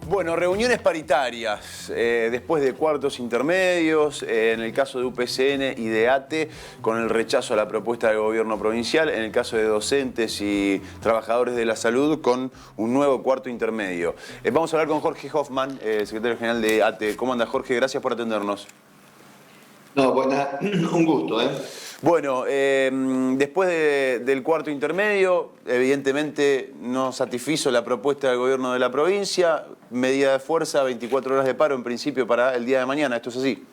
Bueno, reuniones paritarias, después de cuartos intermedios, en el caso de UPCN y de ATE, con el rechazo a la propuesta del gobierno provincial, en el caso de docentes y trabajadores de la salud, con un nuevo cuarto intermedio. Vamos a hablar con Jorge Hoffman, secretario general de ATE. ¿Cómo anda, Jorge? Gracias por atendernos. No, buena, un gusto, ¿eh? Bueno, después del cuarto intermedio, evidentemente no satisfizo la propuesta del gobierno de la provincia, medida de fuerza, 24 horas de paro en principio para el día de mañana, ¿esto es así?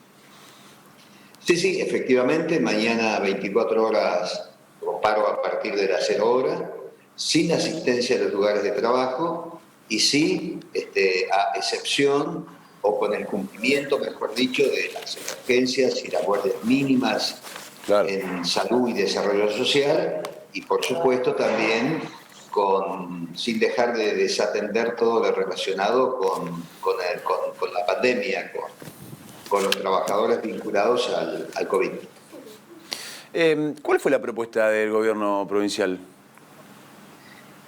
Sí, efectivamente, mañana 24 horas con paro a partir de las 0 horas, sin asistencia a los lugares de trabajo y sí, a excepción o con el cumplimiento, mejor dicho, de las emergencias y las guardias mínimas en salud y desarrollo social y por supuesto también sin dejar de desatender todo lo relacionado con la pandemia, con los trabajadores vinculados al COVID. ¿Cuál fue la propuesta del gobierno provincial?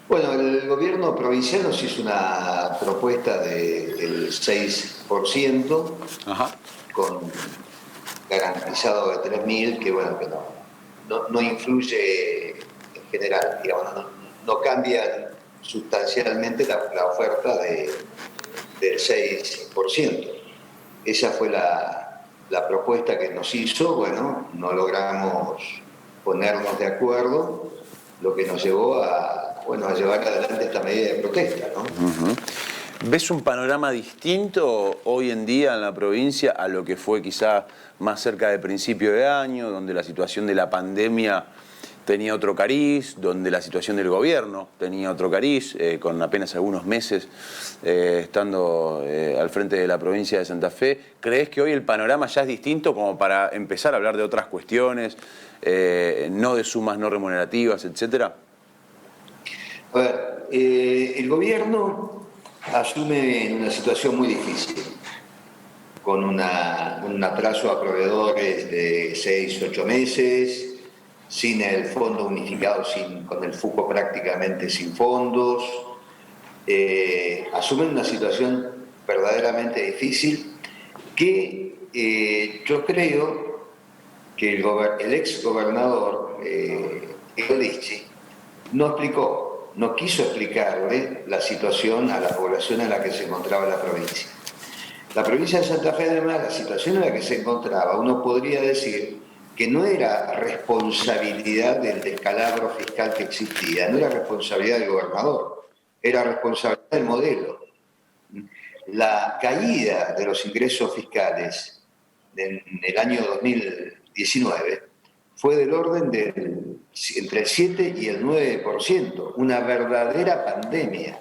Bueno, el gobierno provincial nos hizo una propuesta del 6%, Ajá. con garantizado de 3.000, que bueno, que no influye en general, digamos, no cambia sustancialmente la oferta del 6%. Esa fue la propuesta que nos hizo. Bueno, no logramos ponernos de acuerdo, lo que nos llevó a llevar adelante esta medida de protesta, ¿no? ¿Ves un panorama distinto hoy en día en la provincia a lo que fue quizá más cerca de principio de año, donde la situación de la pandemia tenía otro cariz, donde la situación del gobierno tenía otro cariz, con apenas algunos meses estando al frente de la provincia de Santa Fe? ¿Crees que hoy el panorama ya es distinto como para empezar a hablar de otras cuestiones, no de sumas no remunerativas, etcétera? A ver, el gobierno asume en una situación muy difícil, con un atraso a proveedores de 6-8 meses, sin el fondo unificado, con el FUCO prácticamente sin fondos. Asumen una situación verdaderamente difícil que yo creo que el ex gobernador Lichi no quiso explicarle la situación a la población en la que se encontraba la provincia. La provincia de Santa Fe, además, la situación en la que se encontraba, uno podría decir que no era responsabilidad del descalabro fiscal que existía, no era responsabilidad del gobernador, era responsabilidad del modelo. La caída de los ingresos fiscales en el año 2019 fue del orden entre el 7 y el 9%, una verdadera pandemia.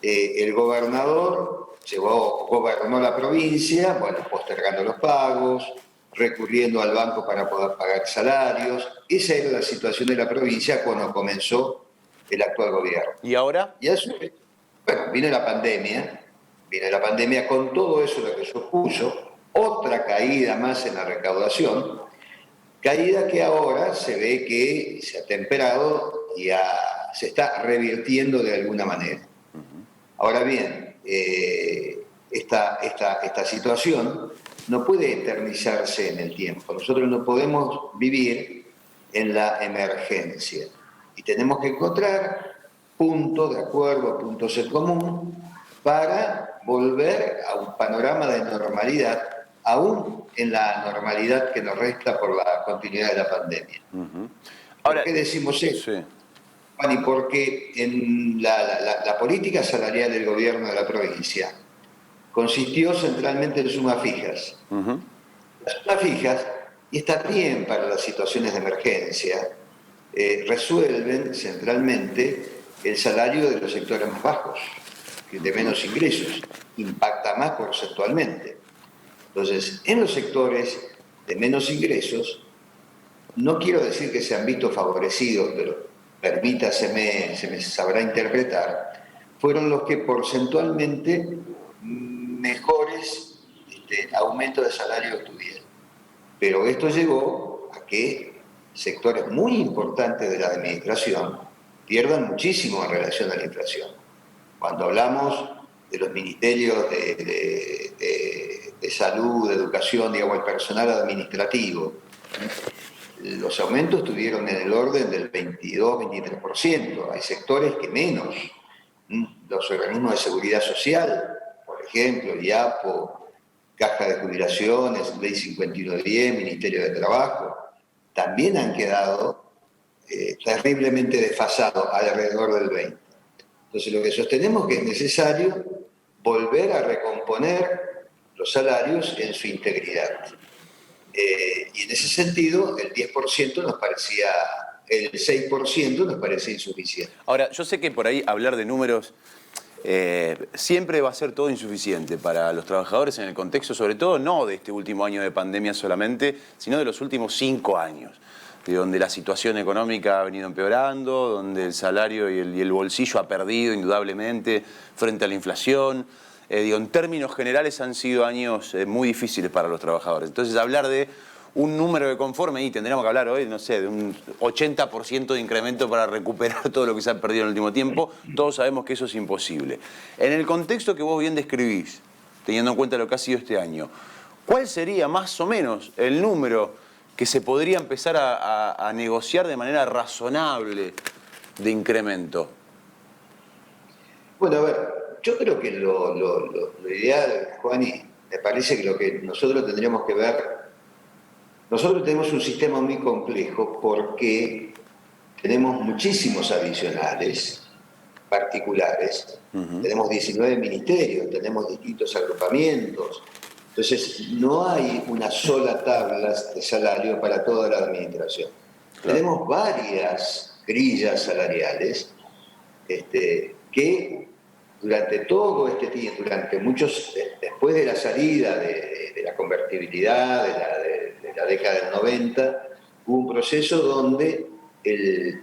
El gobernador gobernó la provincia, bueno, postergando los pagos, recurriendo al banco para poder pagar salarios. Esa era la situación de la provincia cuando comenzó el actual gobierno. ¿Y ahora? Y eso, bueno, viene la pandemia con todo eso lo que supuso, otra caída más en la recaudación, caída que ahora se ve que se ha temperado y se está revirtiendo de alguna manera. Ahora bien, esta situación no puede eternizarse en el tiempo. Nosotros no podemos vivir en la emergencia y tenemos que encontrar puntos de acuerdo, puntos en común para volver a un panorama de normalidad, aún en la normalidad que nos resta por la continuidad de la pandemia. Ahora, ¿por qué decimos eso? Sí. Juan, y porque en la política salarial del gobierno de la provincia consistió centralmente en sumas fijas. Las sumas fijas, y está bien para las situaciones de emergencia, resuelven centralmente el salario de los sectores más bajos, de menos ingresos, impacta más porcentualmente. Entonces, en los sectores de menos ingresos, no quiero decir que se han visto favorecidos, pero permítaseme, se me sabrá interpretar, fueron los que porcentualmente mejores aumentos de salario tuvieron. Pero esto llevó a que sectores muy importantes de la administración pierdan muchísimo en relación a la inflación. Cuando hablamos de los ministerios de salud, de educación, digamos, el personal administrativo, los aumentos estuvieron en el orden del 22-23%. Hay sectores que menos. Los organismos de seguridad social, por ejemplo, IAPO, Caja de Jubilaciones, Ley 5110, Ministerio de Trabajo, también han quedado terriblemente desfasados, alrededor del 20%. Entonces, lo que sostenemos es que es necesario volver a recomponer los salarios en su integridad. Y en ese sentido, el 10% nos parecía, el 6% nos parecía insuficiente. Ahora, yo sé que por ahí hablar de números siempre va a ser todo insuficiente para los trabajadores en el contexto, sobre todo no de este último año de pandemia solamente, sino de los últimos 5 años, de donde la situación económica ha venido empeorando, donde el salario y el bolsillo ha perdido indudablemente frente a la inflación. En términos generales han sido años muy difíciles para los trabajadores. Entonces, hablar de un número de conforme, y tendríamos que hablar hoy, no sé, de un 80% de incremento para recuperar todo lo que se ha perdido en el último tiempo, todos sabemos que eso es imposible. En el contexto que vos bien describís, teniendo en cuenta lo que ha sido este año, ¿cuál sería más o menos el número que se podría empezar a negociar de manera razonable de incremento? Bueno, a ver, yo creo que lo ideal, Juani, me parece que lo que nosotros tendríamos que ver, nosotros tenemos un sistema muy complejo porque tenemos muchísimos adicionales particulares, tenemos 19 ministerios, tenemos distintos agrupamientos, entonces no hay una sola tabla de salario para toda la administración. Claro. Tenemos varias grillas salariales que durante todo este tiempo, después de la salida de la convertibilidad, de la década del 90, hubo un proceso donde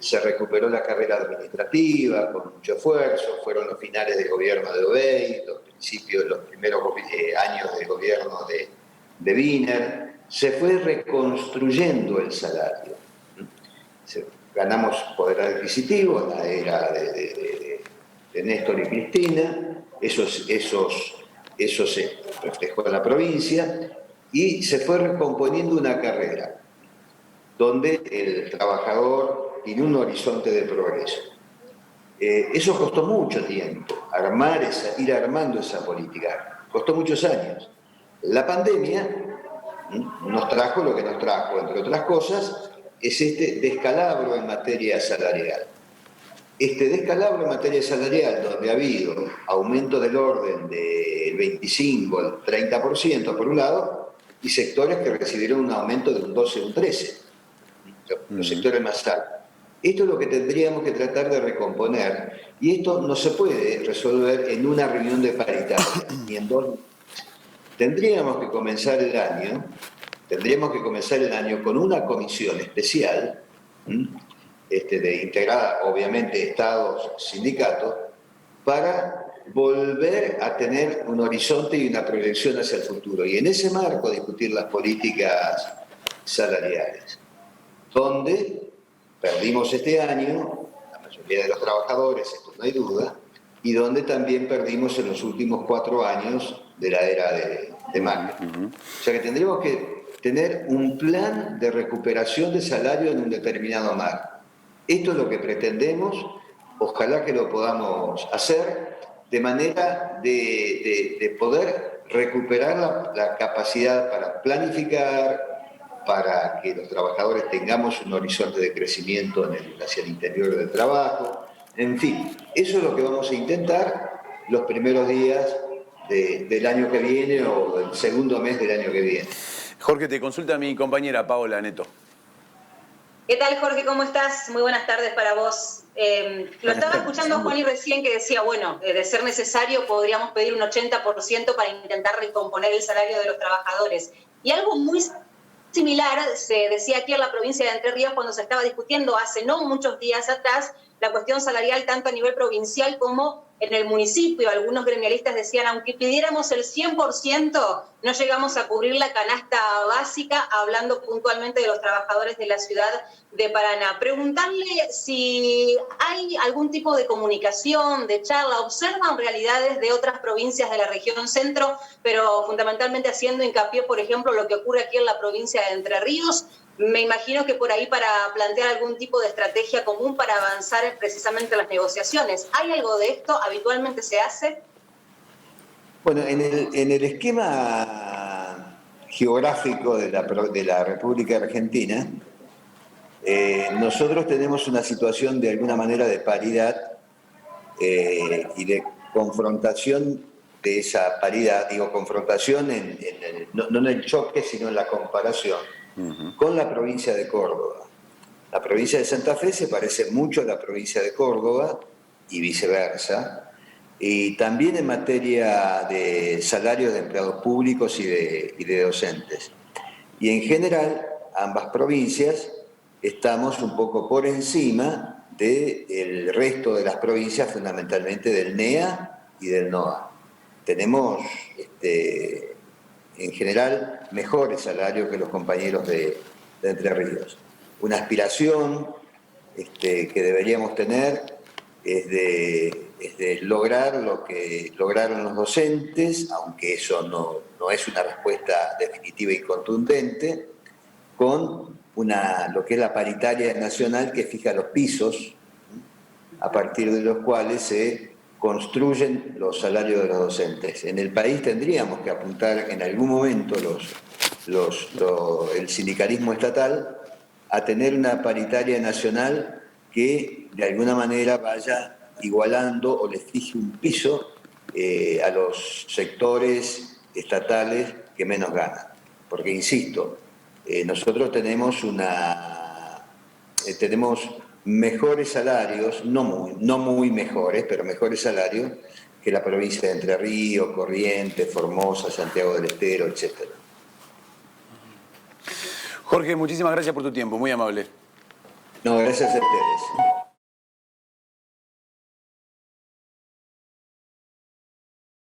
se recuperó la carrera administrativa con mucho esfuerzo, fueron los finales del gobierno de Obeid, los primeros años del gobierno de Wiener, se fue reconstruyendo el salario. Ganamos poder adquisitivo en la era de Néstor y Cristina, eso se reflejó en la provincia y se fue recomponiendo una carrera donde el trabajador tiene un horizonte de progreso. Eso costó mucho tiempo, ir armando esa política, costó muchos años. La pandemia nos trajo lo que nos trajo, entre otras cosas, es este descalabro en materia salarial. Este descalabro en materia salarial, donde ha habido aumento del orden del 25 al 30% por un lado, y sectores que recibieron un aumento de un 12 o un 13%, los sectores más altos. Esto es lo que tendríamos que tratar de recomponer, y esto no se puede resolver en una reunión de paritaria, ni en 2 meses. Tendríamos que comenzar el año con una comisión especial, integrada obviamente estados, sindicatos, para volver a tener un horizonte y una proyección hacia el futuro. Y en ese marco discutir las políticas salariales, donde perdimos este año, la mayoría de los trabajadores, esto no hay duda, y donde también perdimos en los últimos 4 años de la era de Macri. O sea que tendríamos que tener un plan de recuperación de salario en un determinado marco. Esto es lo que pretendemos, ojalá que lo podamos hacer de manera de poder recuperar la capacidad para planificar, para que los trabajadores tengamos un horizonte de crecimiento hacia el interior del trabajo. En fin, eso es lo que vamos a intentar los primeros días del año que viene o el segundo mes del año que viene. Jorge, te consulta mi compañera Paola Neto. ¿Qué tal, Jorge? ¿Cómo estás? Muy buenas tardes para vos. Lo estaba escuchando a Juani recién que decía, bueno, de ser necesario podríamos pedir un 80% para intentar recomponer el salario de los trabajadores. Y algo muy similar se decía aquí en la provincia de Entre Ríos cuando se estaba discutiendo hace no muchos días atrás la cuestión salarial tanto a nivel provincial como en el municipio. Algunos gremialistas decían, aunque pidiéramos el 100%, no llegamos a cubrir la canasta básica, hablando puntualmente de los trabajadores de la ciudad de Paraná. Preguntarle si hay algún tipo de comunicación, de charla, observan realidades de otras provincias de la región centro, pero fundamentalmente haciendo hincapié, por ejemplo, lo que ocurre aquí en la provincia de Entre Ríos. Me imagino que por ahí para plantear algún tipo de estrategia común para avanzar precisamente en las negociaciones. ¿Hay algo de esto? ¿Habitualmente se hace? Bueno, en el esquema geográfico de la República Argentina, nosotros tenemos una situación de alguna manera de paridad y de confrontación de esa paridad, digo confrontación no en el choque, sino en la comparación con la provincia de Córdoba. La provincia de Santa Fe se parece mucho a la provincia de Córdoba y viceversa, y también en materia de salarios de empleados públicos y de docentes. Y en general, ambas provincias estamos un poco por encima del resto de las provincias, fundamentalmente del NEA y del NOA. Tenemos, en general, mejores salarios que los compañeros de Entre Ríos. Una aspiración que deberíamos tener es de lograr lo que lograron los docentes, aunque eso no es una respuesta definitiva y contundente, con lo que es la paritaria nacional que fija los pisos a partir de los cuales se construyen los salarios de los docentes. En el país tendríamos que apuntar en algún momento el sindicalismo estatal a tener una paritaria nacional que de alguna manera vaya igualando o le fije un piso a los sectores estatales que menos ganan. Porque, insisto, nosotros tenemos mejores salarios, no muy mejores, pero mejores salarios que la provincia de Entre Ríos, Corrientes, Formosa, Santiago del Estero, etc. Jorge, muchísimas gracias por tu tiempo, muy amable. No, gracias a ustedes.